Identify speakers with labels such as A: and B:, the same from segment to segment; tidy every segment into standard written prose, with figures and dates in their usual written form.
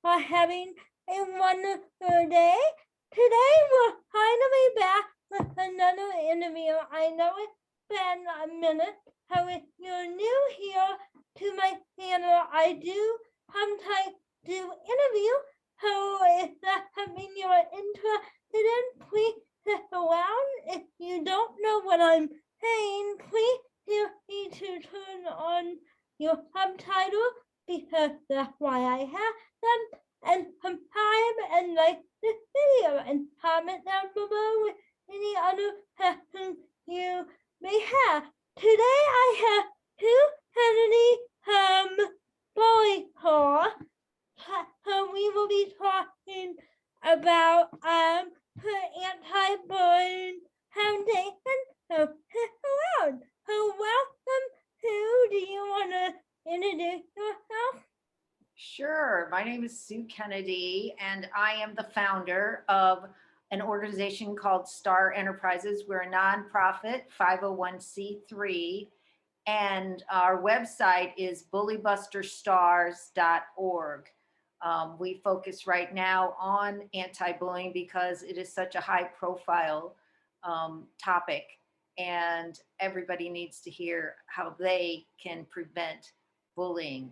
A: for having a wonderful day. Today we're finally back with another interview. I know it's been a minute. How if you're new here to my channel, I do sometimes do interview. So if that's something you're interested in, please stick around. If you don't know what I'm saying, please feel free to turn on your subtitles because that's why I have them. And subscribe and like this video and comment down below with any other questions you may have. Today I have two Kennedy Boy Paw. So we will be talking about her anti-bullying foundation. So stick around. So welcome to. Do you want to introduce yourself?
B: Sure. My name is Sue Kennedy, and I am the founder of an organization called Star Enterprises. We're a nonprofit 501c3, and our website is bullybusterstars.org. We focus right now on anti-bullying because it is such a high-profile topic, and everybody needs to hear how they can prevent bullying.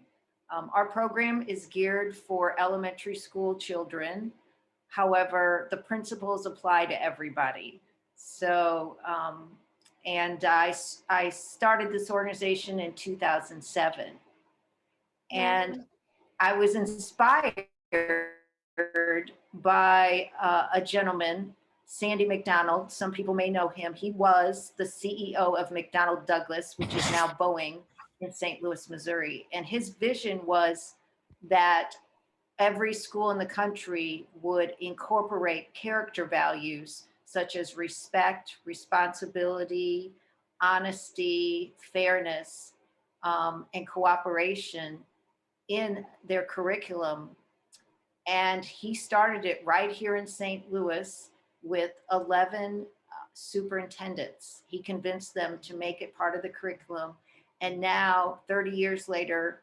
B: Our program is geared for elementary school children. However, the principles apply to everybody. So, and I started this organization in 2007. And I was inspired by a gentleman, Sandy McDonald. Some people may know him. He was the CEO of McDonnell Douglas, which is now Boeing, in St. Louis, Missouri. And his vision was that every school in the country would incorporate character values such as respect, responsibility, honesty, fairness, and cooperation in their curriculum. And he started it right here in St. Louis with 11 superintendents. He convinced them to make it part of the curriculum. And now, 30 years later,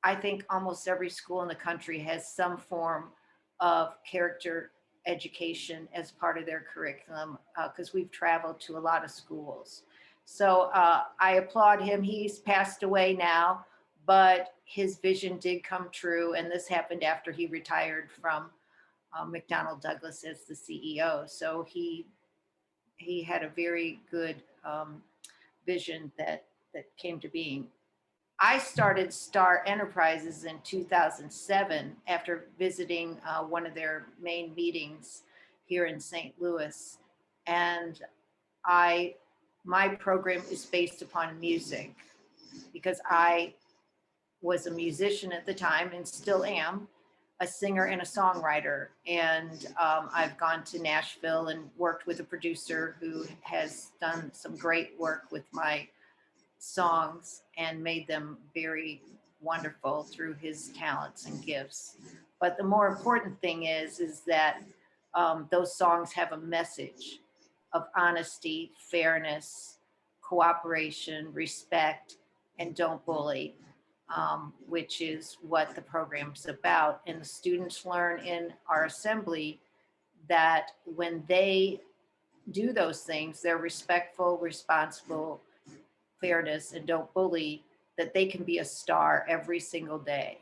B: I think almost every school in the country has some form of character education as part of their curriculum because we've traveled to a lot of schools. So I applaud him. He's passed away now, but his vision did come true. And this happened after he retired from McDonnell Douglas as the CEO. So he had a very good vision that came to being. I started Star Enterprises in 2007 after visiting one of their main meetings here in St. Louis. And my program is based upon music because I was a musician at the time and still am, a singer and a songwriter. And I've gone to Nashville and worked with a producer who has done some great work with my songs and made them very wonderful through his talents and gifts. But the more important thing is that those songs have a message of honesty, fairness, cooperation, respect, and don't bully, which is what the program's about. And the students learn in our assembly that when they do those things, they're respectful, responsible, fairness, and don't bully, that they can be a star every single day.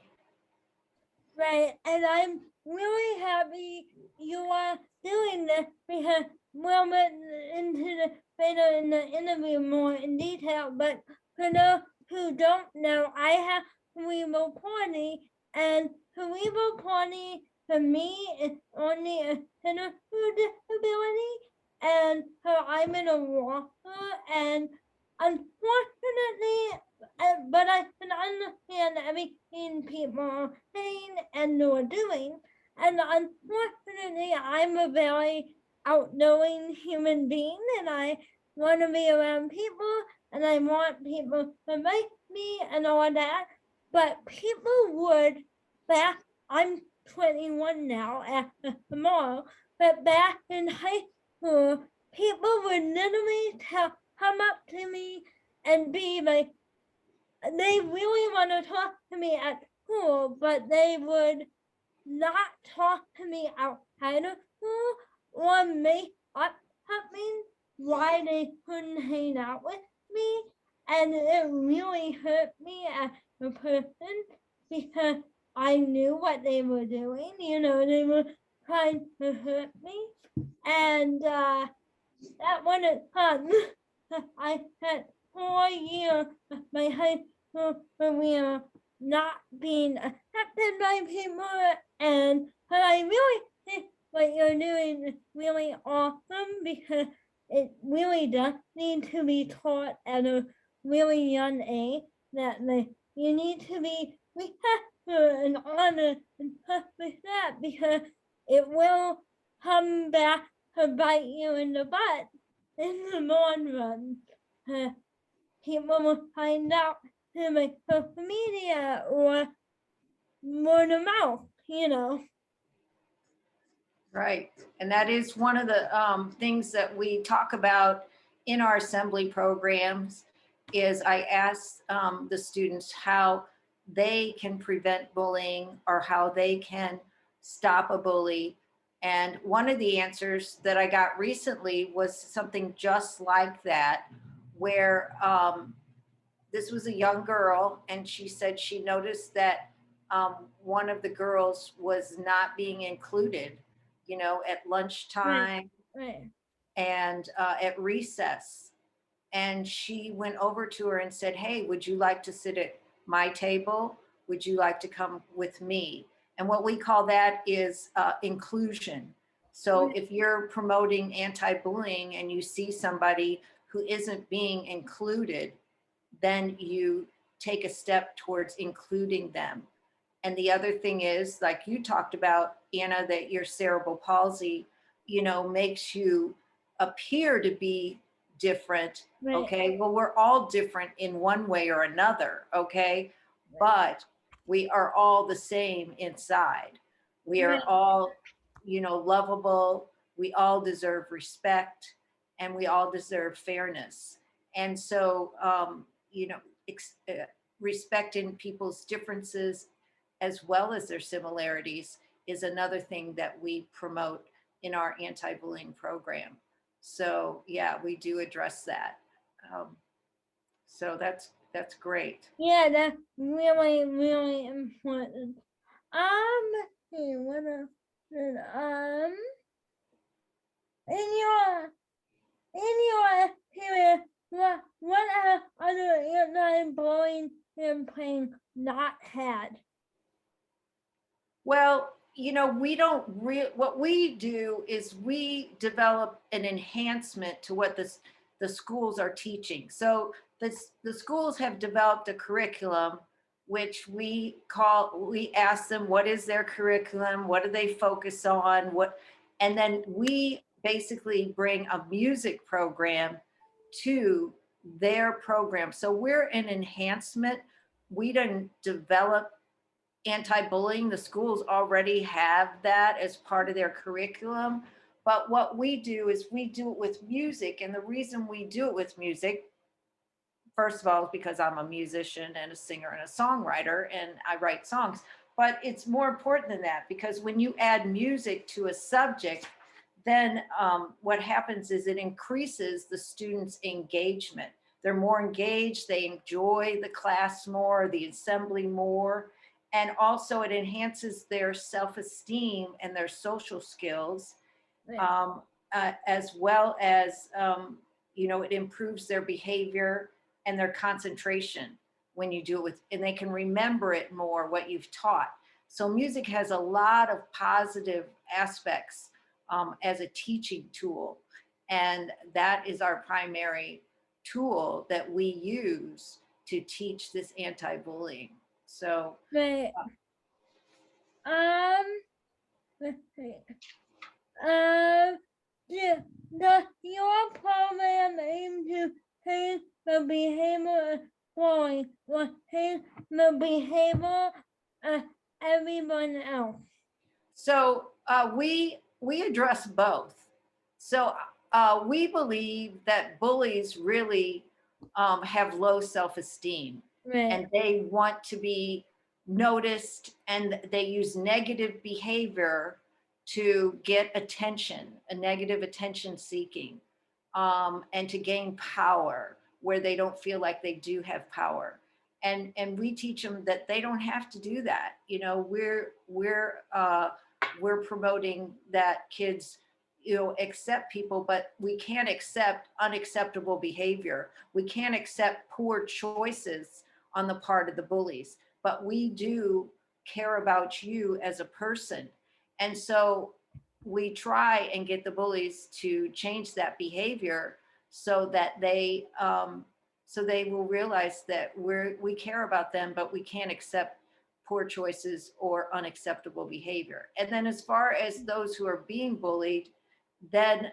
A: Right, and I'm really happy you are doing this because we'll get into the later in the interview more in detail. But for those who don't know, I have cerebral palsy, and cerebral palsy for me is only a physical disability, and so I'm in a walker, and unfortunately, but I can understand everything people are saying and are doing. And unfortunately, I'm a very outgoing human being, and I want to be around people, and I want people to like me and all that. But people would back. I'm 21 now after tomorrow, but back in high school, people would literally come up to me and be like, they really want to talk to me at school, but they would not talk to me outside of school or make up something why they couldn't hang out with me. And it really hurt me as a person because I knew what they were doing. You know, they were trying to hurt me. And that wasn't fun. I had 4 years of my high school career not being accepted by people, and but I really think what you're doing is really awesome because it really does need to be taught at a really young age that you need to be respectful and honest and stuff like that because it will come back to bite you in the butt in the long run. People will find out through my social media or word of mouth, you know.
B: Right. And that is one of the things that we talk about in our assembly programs is I ask the students how they can prevent bullying or how they can stop a bully. And one of the answers that I got recently was something just like that, where this was a young girl, and she said she noticed that one of the girls was not being included, you know, at lunchtime
A: Right.
B: and at recess. And she went over to her and said, "Hey, would you like to sit at my table? Would you like to come with me?" And what we call that is inclusion. So if you're promoting anti-bullying and you see somebody who isn't being included, then you take a step towards including them. And the other thing is, like you talked about, Anna, that your cerebral palsy, you know, makes you appear to be different.
A: Right.
B: Okay. Well, we're all different in one way or another. Okay. But we are all the same inside. We are
A: Right.
B: all, you know, lovable. We all deserve respect and we all deserve fairness. And so, you know, respecting people's differences as well as their similarities is another thing that we promote in our anti-bullying program. So yeah, we do address that. So that's great.
A: Yeah, that's really, really important. Let's see, what else? In your experience, what have other anti-bullying campaigns not had?
B: Well, you know, we don't what we do is we develop an enhancement to what the schools are teaching. So the schools have developed a curriculum which we ask them what is their curriculum, what do they focus on, and then we basically bring a music program to their program. So we're an enhancement. We didn't develop anti-bullying. The schools already have that as part of their curriculum. But what we do is we do it with music. And the reason we do it with music, first of all, is because I'm a musician and a singer and a songwriter and I write songs. But it's more important than that because when you add music to a subject, then what happens is it increases the students' engagement. They're more engaged, they enjoy the class more, the assembly more, and also it enhances their self-esteem and their social skills, as well as, you know, it improves their behavior and their concentration when you do it with, and they can remember it more, what you've taught. So music has a lot of positive aspects as a teaching tool. And that is our primary tool that we use to teach this anti-bullying. So,
A: Right. Let's see. Yeah, does your program aim to change the behavior of or change the behavior of everyone else?
B: so we address both. So we believe that bullies really have low self-esteem,
A: Right.
B: and they want to be noticed, and they use negative behavior to get attention, a negative attention seeking, and to gain power where they don't feel like they do have power. And we teach them that they don't have to do that. You know, we're promoting that kids, you know, accept people, but we can't accept unacceptable behavior. We can't accept poor choices on the part of the bullies, but we do care about you as a person. And so we try and get the bullies to change that behavior so that they will realize that we care about them, but we can't accept poor choices or unacceptable behavior. And then as far as those who are being bullied, then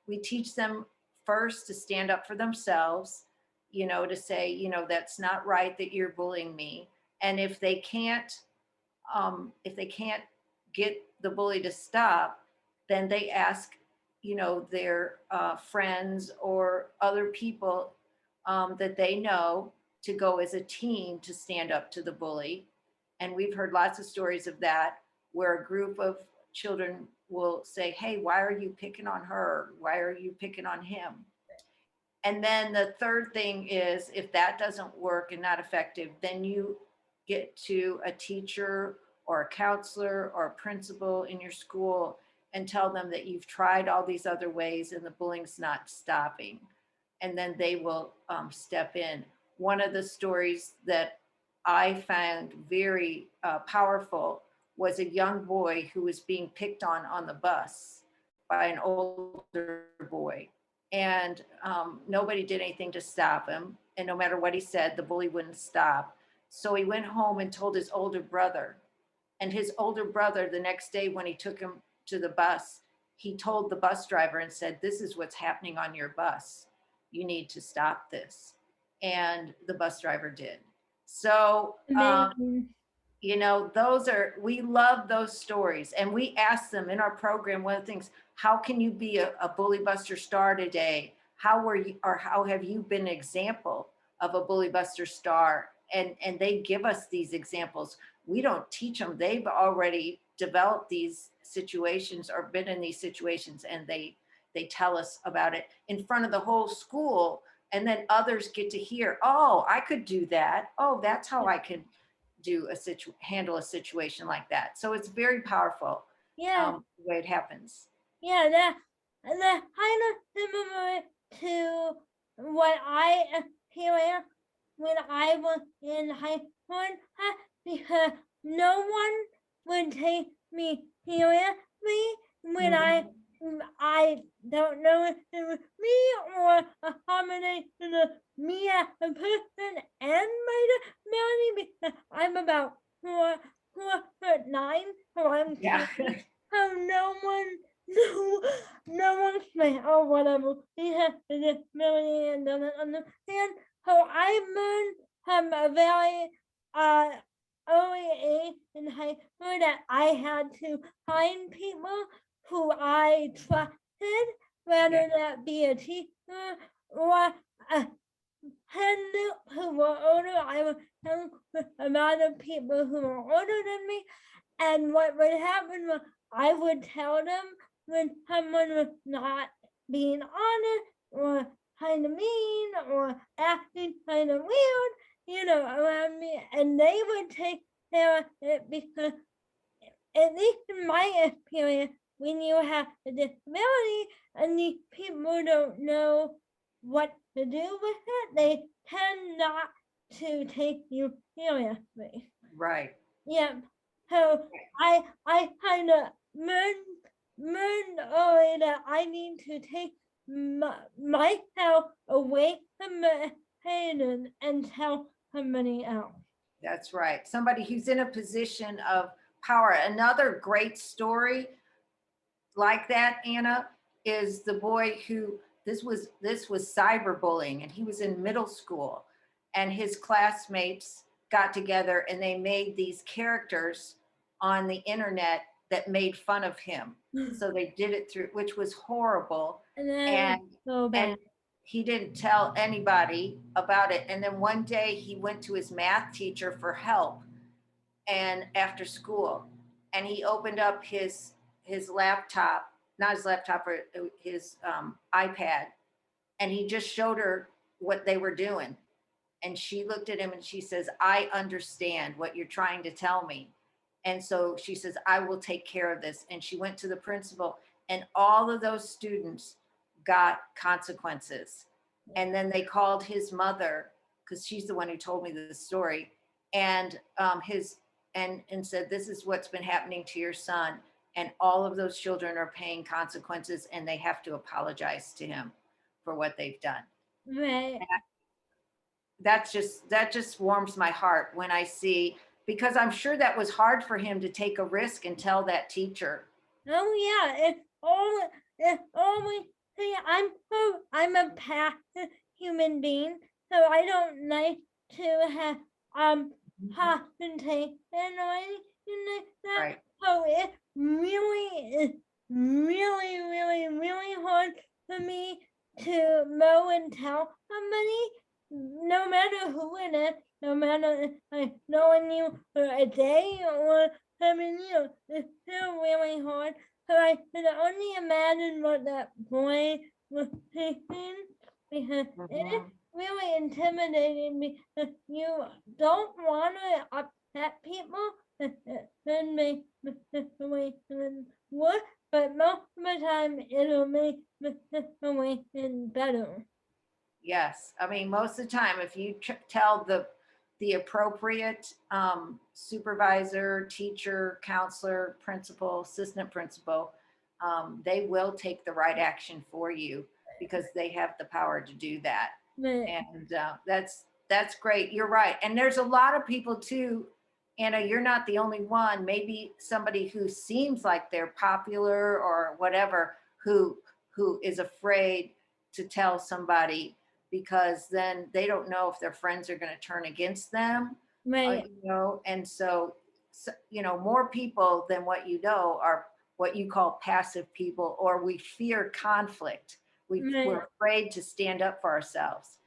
B: we teach them first to stand up for themselves, you know, to say, you know, that's not right that you're bullying me. And if they can't get the bully to stop, then they ask, you know, their friends or other people that they know to go as a team to stand up to the bully. And we've heard lots of stories of that, where a group of children will say, hey, why are you picking on her? Why are you picking on him? And then the third thing is, if that doesn't work and not effective, then you get to a teacher or a counselor or a principal in your school and tell them that you've tried all these other ways and the bullying's not stopping. And then they will step in. One of the stories that I found very powerful was a young boy who was being picked on the bus by an older boy. And nobody did anything to stop him. And no matter what he said, the bully wouldn't stop. So he went home and told his older brother. And his older brother, the next day when he took him to the bus, he told the bus driver and said, this is what's happening on your bus. You need to stop this. And the bus driver did. So, you know, we love those stories. And we ask them in our program, one of the things, how can you be a Bully Buster star today? How have you been an example of a Bully Buster star? And they give us these examples. We don't teach them. They've already developed these situations or been in these situations, and they tell us about it in front of the whole school. And then others get to hear, oh, I could do that. Oh, that's how I can handle a situation like that. So it's very powerful.
A: Yeah.
B: The way it happens.
A: Yeah, that kind of similar to what I experienced when I was in high school, because no one would take me seriously when I don't know if it was me or a combination of me as a person and my disability, because I'm about 4'9", so I'm tiny. So no one's like, oh, whatever, he has a disability and doesn't understand. So I learned from a very early age in high school that I had to find people who I trusted, whether that be a teacher or a parent who were older. I was with a lot of people who were older than me, and what would happen was I would tell them when someone was not being honest or kind of mean or acting kind of weird, you know, around me, and they would take care of it, because at least in my experience, when you have a disability and these people don't know what to do with it, they tend not to take you seriously.
B: Right.
A: Yeah. So I kind of learned early that I need to take myself away from the pain and help somebody else.
B: That's right. Somebody who's in a position of power. Another great story like that, Anna, is the boy who this was cyberbullying, and he was in middle school, and his classmates got together and they made these characters on the internet that made fun of him. So they did it through, which was horrible. And he didn't tell anybody about it. And then one day he went to his math teacher for help. and after school, and he opened up his laptop, not his laptop, or his iPad, and he just showed her what they were doing. And she looked at him and she says, I understand what you're trying to tell me. And so she says, I will take care of this. And she went to the principal, and all of those students got consequences. And then they called his mother, because she's the one who told me the story, and and said, this is what's been happening to your son. And all of those children are paying consequences, and they have to apologize to him for what they've done.
A: Right.
B: That just warms my heart when I see, because I'm sure that was hard for him to take a risk and tell that teacher.
A: Oh yeah, it always see I'm a passive human being, so I don't like to have confrontation or anything like that.
B: Right.
A: So it really is really hard for me to know and tell somebody, no matter who it is, no matter if I knowing you for a day or having you. It's still really hard. So I can only imagine what that boy was thinking, because it is
B: Mhm.
A: really intimidating, because you don't want to upset people and make the situation worse, but most of the time it'll make the situation better.
B: Yes, I mean, most of the time, if you tell the appropriate supervisor, teacher, counselor, principal, assistant principal, they will take the right action for you, because they have the power to do that.
A: But
B: And that's great. You're right. And there's a lot of people too, Anna. You're not the only one. Maybe somebody who seems like they're popular or whatever, who is afraid to tell somebody, because then they don't know if their friends are going to turn against them,
A: right,
B: and so, more people than what you know are what you call passive people, or we fear conflict.
A: right,
B: We're afraid to stand up for ourselves.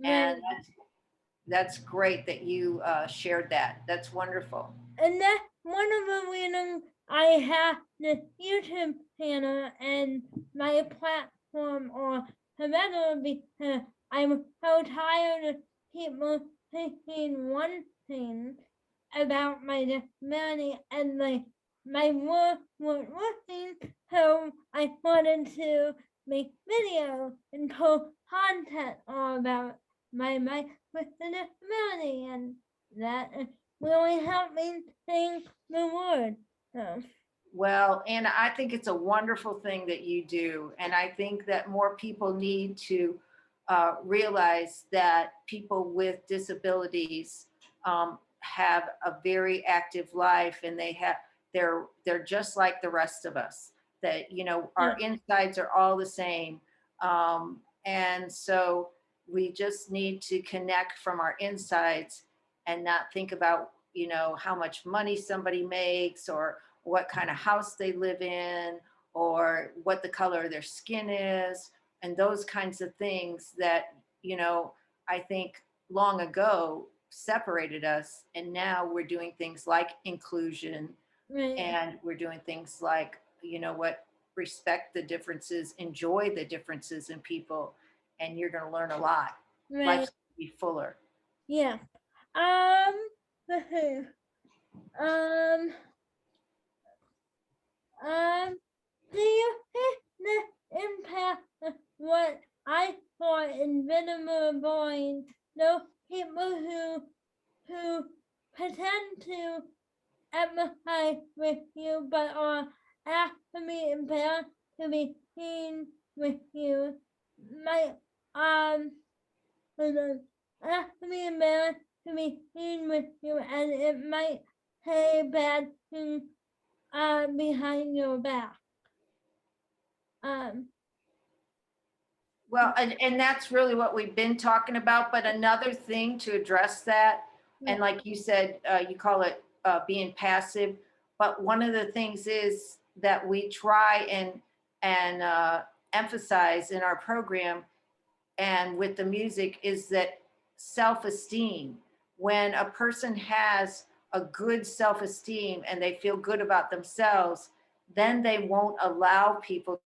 A: right.
B: And that's great that you shared that. That's wonderful.
A: And that's one of the reasons I have the YouTube channel and my platform or whatever, because I'm so tired of people thinking one thing about my disability and my work was working, so I wanted to make video and post content all about my with the disability, and that really helped me think the word. So
B: Well, and I think it's a wonderful thing that you do. And I think that more people need to realize that people with disabilities have a very active life, and they're just like the rest of us. That
A: yeah,
B: our insides are all the same, and so we just need to connect from our insides and not think about how much money somebody makes, or what kind of house they live in, or what the color of their skin is, and those kinds of things that, I think long ago separated us. And now we're doing things like inclusion,
A: right,
B: and we're doing things like, respect the differences, enjoy the differences in people, and you're going to learn a lot.
A: right,
B: Life's going to be fuller.
A: yeah. Um, let's see. Um, do you think the impact of what I thought invisible boys, those people who pretend to empathize with you but are actually impaired to be seen with you, might hold on, actually embarrassed to be seen with you, and it might say bad things behind your back. Um,
B: Well, and that's really what we've been talking about. But another thing to address that, and like you said, you call it being passive. But one of the things is that we try and emphasize in our program and with the music is that self-esteem. When a person has a good self-esteem and they feel good about themselves, then they won't allow people to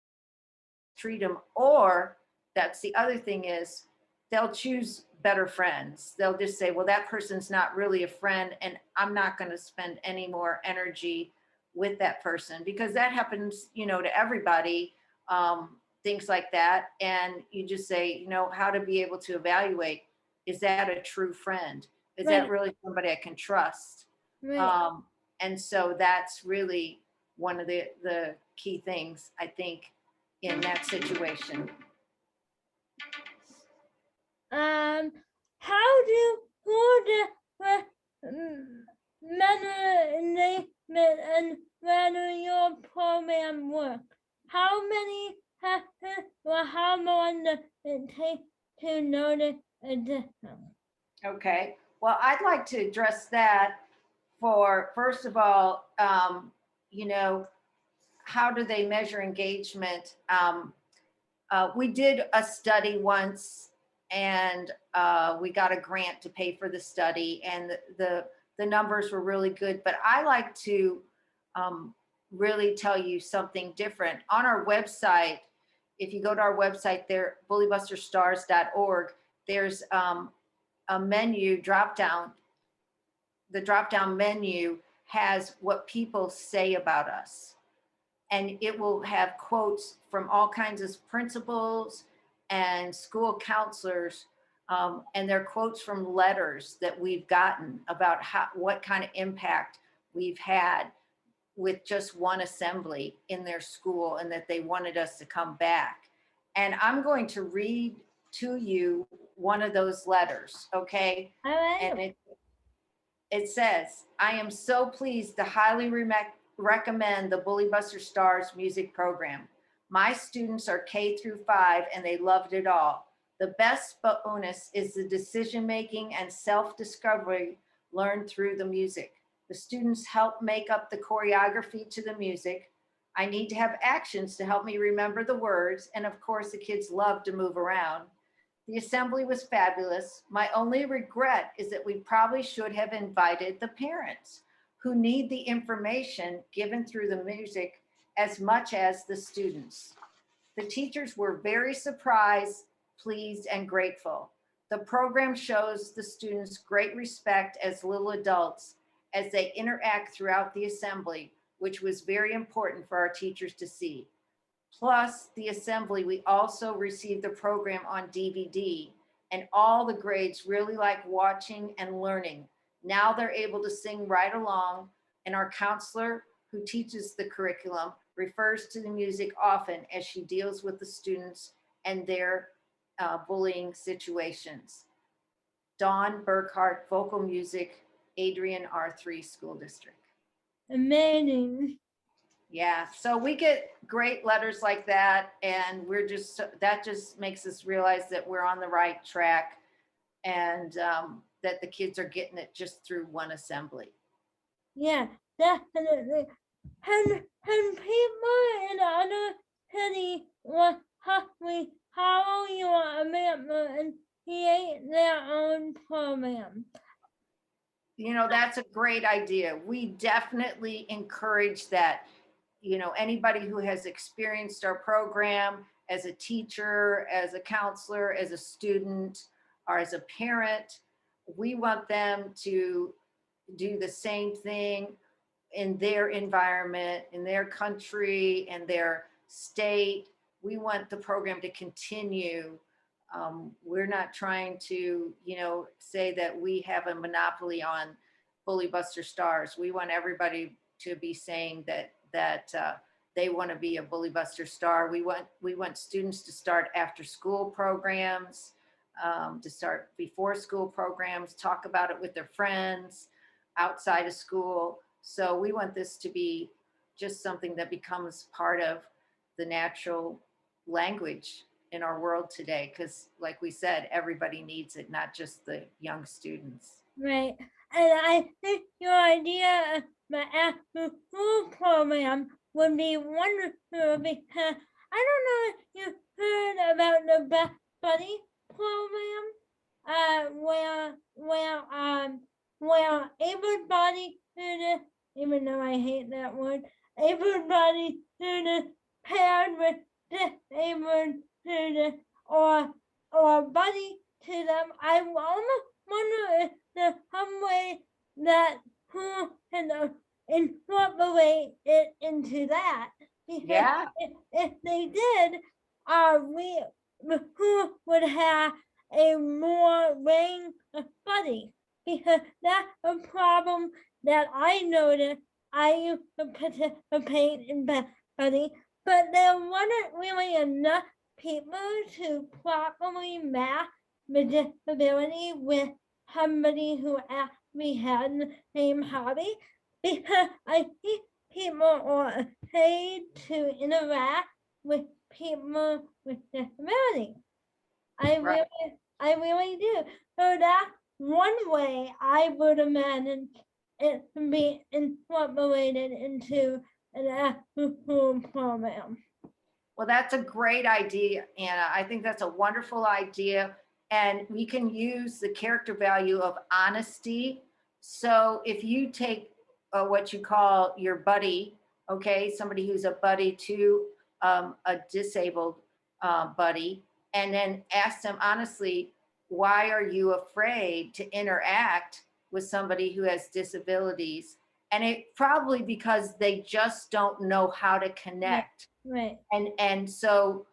B: treat them. Or that's the other thing is they'll choose better friends. They'll just say, well, that person's not really a friend, and I'm not going to spend any more energy with that person, because that happens, to everybody. Things like that. And you just say, how to be able to evaluate, is that a true friend? Is that
A: Right.
B: really somebody I can trust?
A: Right.
B: And so that's really one of the key things, I think, in that situation.
A: How do management and whether your program work? How many or how long does it take to notice a difference?
B: Okay. Well, I'd like to address that for, first of all, how do they measure engagement? We did a study once, and we got a grant to pay for the study, and the numbers were really good. But I like to really tell you something different. On our website, if you go to our website there, bullybusterstars.org, there's a menu drop down. The drop down menu has what people say about us, and it will have quotes from all kinds of principals and school counselors, and they're quotes from letters that we've gotten about what kind of impact we've had with just one assembly in their school, and that they wanted us to come back. And I'm going to read to you one of those letters, okay?
A: All right.
B: And it says, I am so pleased to highly recommend the Bully Buster Stars music program. My students are K through 5 and they loved it all. The best bonus is the decision making and self-discovery learned through the music. The students help make up the choreography to the music. I need to have actions to help me remember the words. And of course, the kids love to move around. The assembly was fabulous. My only regret is that we probably should have invited the parents, who need the information given through the music as much as the students. The teachers were very surprised, pleased, and grateful. The program shows the students great respect as little adults as they interact throughout the assembly, which was very important for our teachers to see. Plus the assembly, we also received the program on DVD, and all the grades really like watching and learning. Now they're able to sing right along, and our counselor, who teaches the curriculum, refers to the music often as she deals with the students and their bullying situations. Dawn Burkhart, vocal music, Adrian R3 School District.
A: Amazing.
B: Yeah, so we get great letters like that, and that just makes us realize that we're on the right track, and that the kids are getting it just through one assembly.
A: Yeah, definitely. And people in other cities will hopefully follow your amendment and create their own program.
B: That's a great idea. We definitely encourage that. Anybody who has experienced our program as a teacher, as a counselor, as a student, or as a parent, we want them to do the same thing in their environment, in their country, in their state. We want the program to continue. We're not trying to, say that we have a monopoly on Bully Buster Stars. We want everybody to be saying that they want to be a Bully Buster Star. We want students to start after school programs, to start before school programs, talk about it with their friends outside of school. So we want this to be just something that becomes part of the natural language in our world today, because like we said, everybody needs it, not just the young students.
A: Right. And I think your idea of the after school program would be wonderful because I don't know if you heard about the Best Buddy program, where where everybody who even though I hate that word, everybody who paired with disabled student or buddy to them. I almost wonder if there's some way that who can incorporate it into that. Because
B: Yeah.
A: if they did, we who would have a more range of buddies. Because that's a problem that I noticed. I used to participate in buddy, but there wasn't really enough people to properly match the disability with somebody who actually had the same hobby, because I think people are paid to interact with people with disabilities. I
B: Right.
A: really do. So that's one way I would imagine it to be incorporated into an after-school program.
B: Well, that's a great idea, Anna. I think that's a wonderful idea. And we can use the character value of honesty. So if you take what you call your buddy, okay, somebody who's a buddy to a disabled buddy, and then ask them honestly, why are you afraid to interact with somebody who has disabilities? And it probably because they just don't know how to connect.
A: Right.
B: And so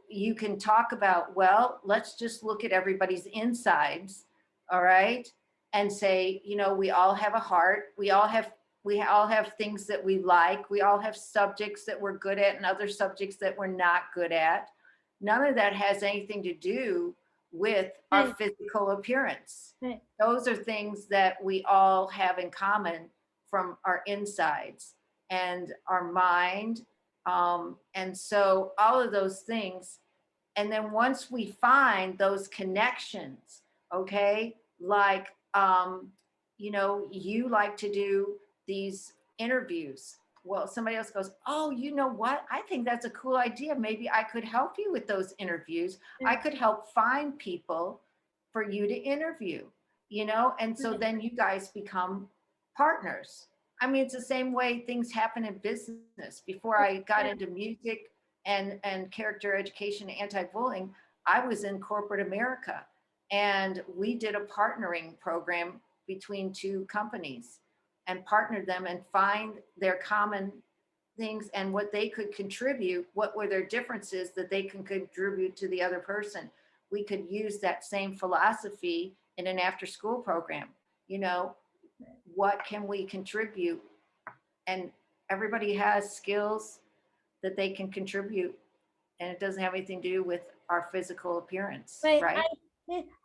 B: you can talk about, well, let's just look at everybody's insides, all right, and say, you know, we all have a heart, we all have things that we like, we all have subjects that we're good at and other subjects that we're not good at. None of that has anything to do with our
A: Right.
B: physical appearance.
A: Right.
B: Those are things that we all have in common from our insides and our mind. And so all of those things. And then once we find those connections, okay, like, you know, you like to do these interviews. Well, somebody else goes, oh, you know what? I think that's a cool idea. Maybe I could help you with those interviews. I could help find people for you to interview, you know? And so then you guys become partners. I mean, it's the same way things happen in business. Before I got into music and character education and anti-bullying, I was in corporate America, and we did a partnering program between two companies and partnered them and find their common things and what they could contribute, what were their differences that they can contribute to the other person. We could use that same philosophy in an after school program. You know, what can we contribute? And everybody has skills that they can contribute, and it doesn't have anything to do with our physical appearance, right?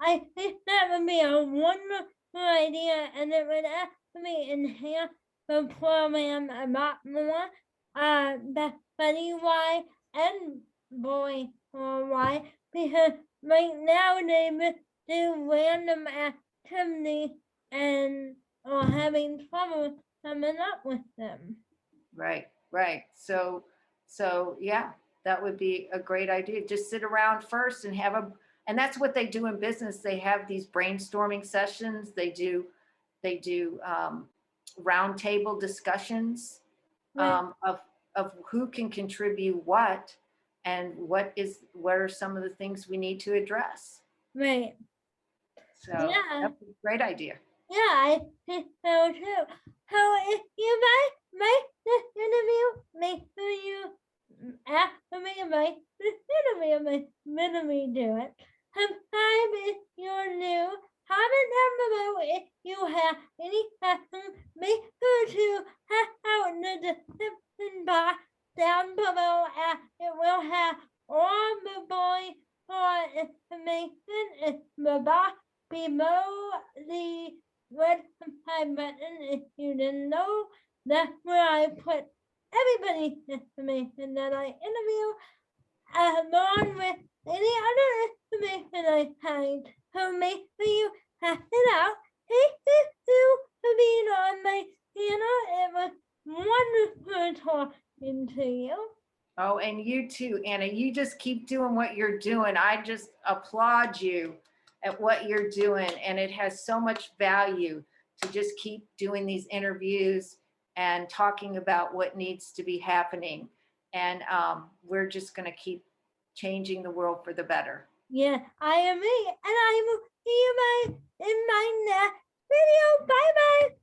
A: I think that would be a wonderful idea, and it would actually enhance the program a lot more. That Buddy Y and Boy or Y, because right now they do random activities and are having trouble coming up with them.
B: Right, right. So yeah, that would be a great idea. Just sit around first and and that's what they do in business. They have these brainstorming sessions. They do roundtable discussions
A: Right.
B: of who can contribute what, and what are some of the things we need to address.
A: Right.
B: So
A: Yeah.
B: that's a great idea.
A: Yeah, I think so too. So if you guys like this interview, make sure you after me like this interview, make me do it. Subscribe if you're new. Comment down below if you have any questions. Make sure to check out the description box down below, and it will have all the boy for information in the box below the red subscribe button. If you didn't know, that's where I put everybody's information that I interview, along with any other information I find. So make sure you pass it out. Thank you for being on my channel. It was wonderful talking to you.
B: Oh, and you too, Anna. You just keep doing what you're doing. I just applaud you at what you're doing, and it has so much value. to just keep doing these interviews and talking about what needs to be happening. And we're just going to keep changing the world for the better.
A: Yeah, I agree. And I will see you in my next video. Bye bye.